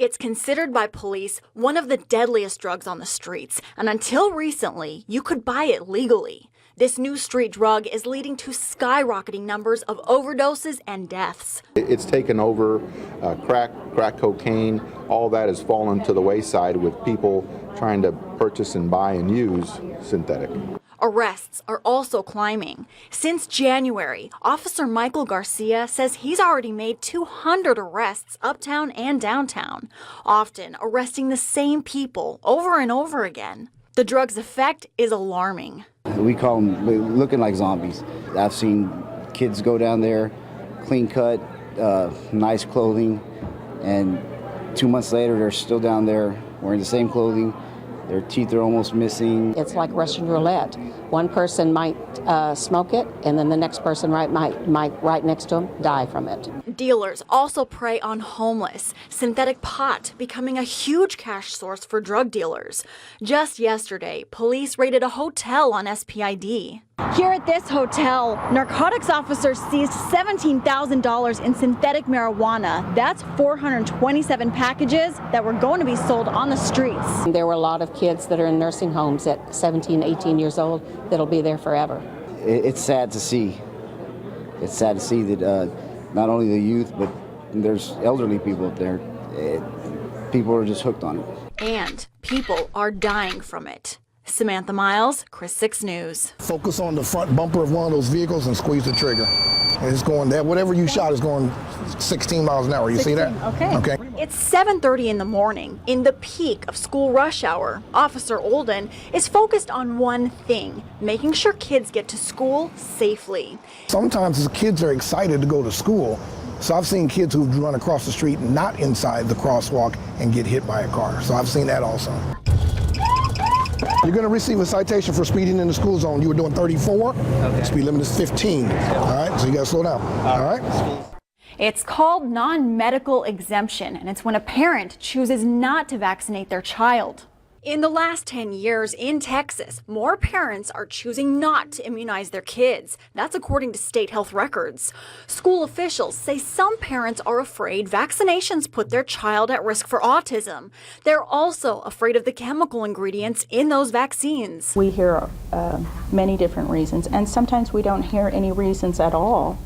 It's considered by police one of the deadliest drugs on the streets, and until recently, you could buy it legally. This new street drug is leading to skyrocketing numbers of overdoses and deaths. It's taken over crack cocaine, all that has fallen to the wayside with people trying to purchase and buy and use synthetic. Arrests are also climbing. Since January, Officer Michael Garcia says he's already made 200 arrests uptown and downtown, often arresting the same people over and over again. The drug's effect is alarming. We call them looking like zombies. I've seen kids go down there, clean cut, nice clothing, and 2 months later they're still down there wearing the same clothing. Their teeth are almost missing. It's like Russian roulette. One person might smoke it, and then the next person might right next to them die from it. Dealers also prey on homeless, synthetic pot becoming a huge cash source for drug dealers. Just yesterday, police raided a hotel on SPID. Here at this hotel, narcotics officers seized $17,000 in synthetic marijuana. That's 427 packages that were going to be sold on the streets. There were a lot of kids that are in nursing homes at 17, 18 years old that'll be there forever. It's sad to see. It's sad to see that not only the youth, but there's elderly people up there. People are just hooked on it. And people are dying from it. Samantha Miles, Chris 6 News. Focus on the front bumper of one of those vehicles and squeeze the trigger. And it's going there. Whatever you shot is going 16 miles an hour. You 16, see that? Okay. It's 7:30 in the morning, in the peak of school rush hour. Officer Olden is focused on one thing, making sure kids get to school safely. Sometimes the kids are excited to go to school. So I've seen kids who've run across the street not inside the crosswalk and get hit by a car. So I've seen that also. You're going to receive a citation for speeding in the school zone. You were doing 34. Okay. Speed limit is 15. All right, so you got to slow down. All right. It's called non-medical exemption, and it's when a parent chooses not to vaccinate their child. In the last 10 years in Texas, more parents are choosing not to immunize their kids. That's according to state health records. School officials say some parents are afraid vaccinations put their child at risk for autism. They're also afraid of the chemical ingredients in those vaccines. We hear many different reasons, and sometimes we don't hear any reasons at all,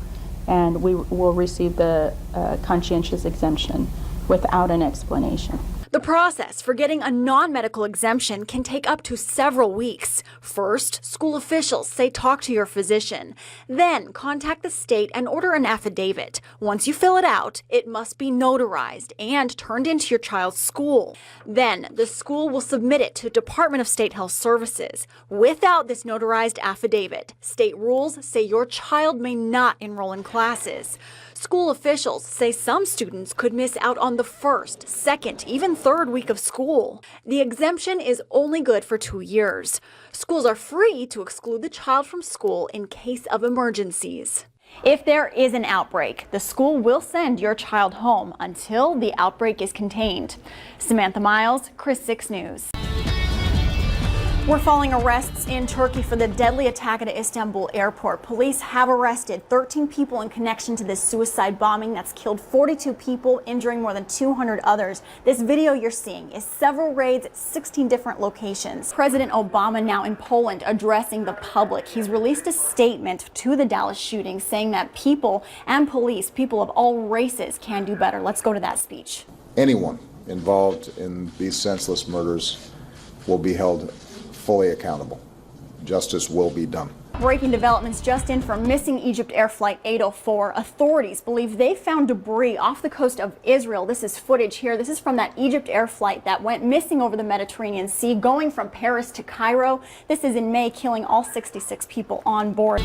and we will receive the conscientious exemption without an explanation. The process for getting a non-medical exemption can take up to several weeks. First, school officials say talk to your physician. Then contact the state and order an affidavit. Once you fill it out, it must be notarized and turned into your child's school. Then the school will submit it to Department of State Health Services. Without this notarized affidavit, state rules say your child may not enroll in classes. School officials say some students could miss out on the first, second, even third week of school. The exemption is only good for 2 years. Schools are free to exclude the child from school in case of emergencies. If there is an outbreak, the school will send your child home until the outbreak is contained. Samantha Miles, Chris 6 News. We're following arrests in Turkey for the deadly attack at Istanbul airport. Police have arrested 13 people in connection to this suicide bombing that's killed 42 people, injuring more than 200 others. This video you're seeing is several raids at 16 different locations. President Obama now in Poland addressing the public. He's released a statement to the Dallas shooting saying that people and police, people of all races, can do better. Let's go to that speech. Anyone involved in these senseless murders will be held fully accountable. Justice will be done. Breaking developments just in from missing Egypt Air Flight 804. Authorities believe they found debris off the coast of Israel. This is footage here. This is from that Egypt Air flight that went missing over the Mediterranean Sea, going from Paris to Cairo. This is in May, killing all 66 people on board.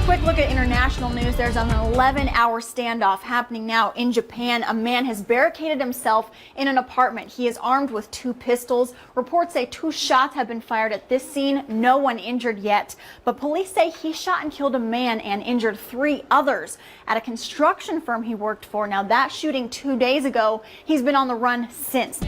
Quick look at international news. There's an 11-hour standoff happening now in Japan. A man has barricaded himself in an apartment. He is armed with 2 pistols. Reports say 2 shots have been fired at this scene. No one injured yet. But police say he shot and killed a man and injured 3 others at a construction firm he worked for. Now, that shooting 2 days ago, he's been on the run since.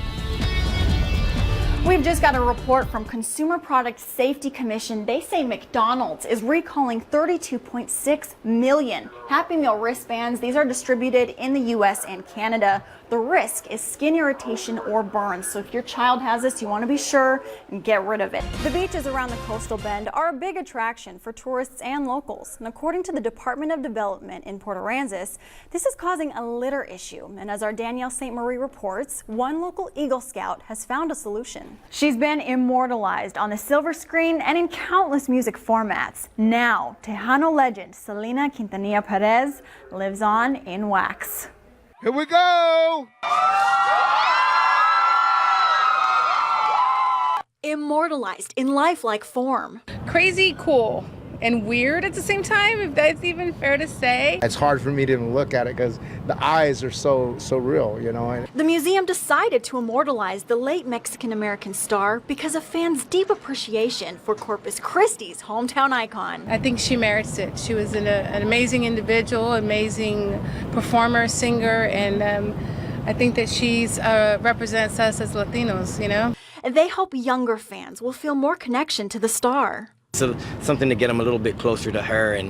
We've just got a report from Consumer Product Safety Commission. They say McDonald's is recalling 32.6 million Happy Meal wristbands. These are distributed in the U.S. and Canada. The risk is skin irritation or burns, so if your child has this, you want to be sure and get rid of it. The beaches around the coastal bend are a big attraction for tourists and locals, and according to the Department of Development in Port Aransas, this is causing a litter issue, and as our Danielle St. Marie reports, one local Eagle Scout has found a solution. She's been immortalized on the silver screen and in countless music formats. Now, Tejano legend Selena Quintanilla Perez lives on in wax. Here we go! Immortalized in lifelike form. Crazy cool and weird at the same time, if that's even fair to say. It's hard for me to even look at it because the eyes are so real, you know. The museum decided to immortalize the late Mexican-American star because of fans' deep appreciation for Corpus Christi's hometown icon. I think she merits it. She was an amazing individual, amazing performer, singer, and I think that she's represents us as Latinos, you know. They hope younger fans will feel more connection to the star. So something to get them a little bit closer to her and,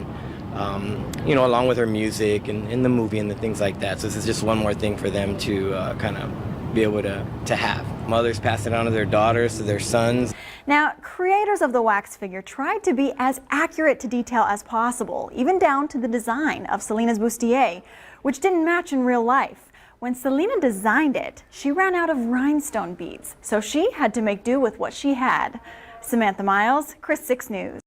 you know, along with her music and in the movie and the things like that. So this is just one more thing for them to kind of be able to have. Mothers pass it on to their daughters, to their sons. Now, creators of the wax figure tried to be as accurate to detail as possible, even down to the design of Selena's bustier, which didn't match in real life. When Selena designed it, she ran out of rhinestone beads, so she had to make do with what she had. Samantha Miles, Chris 6 News.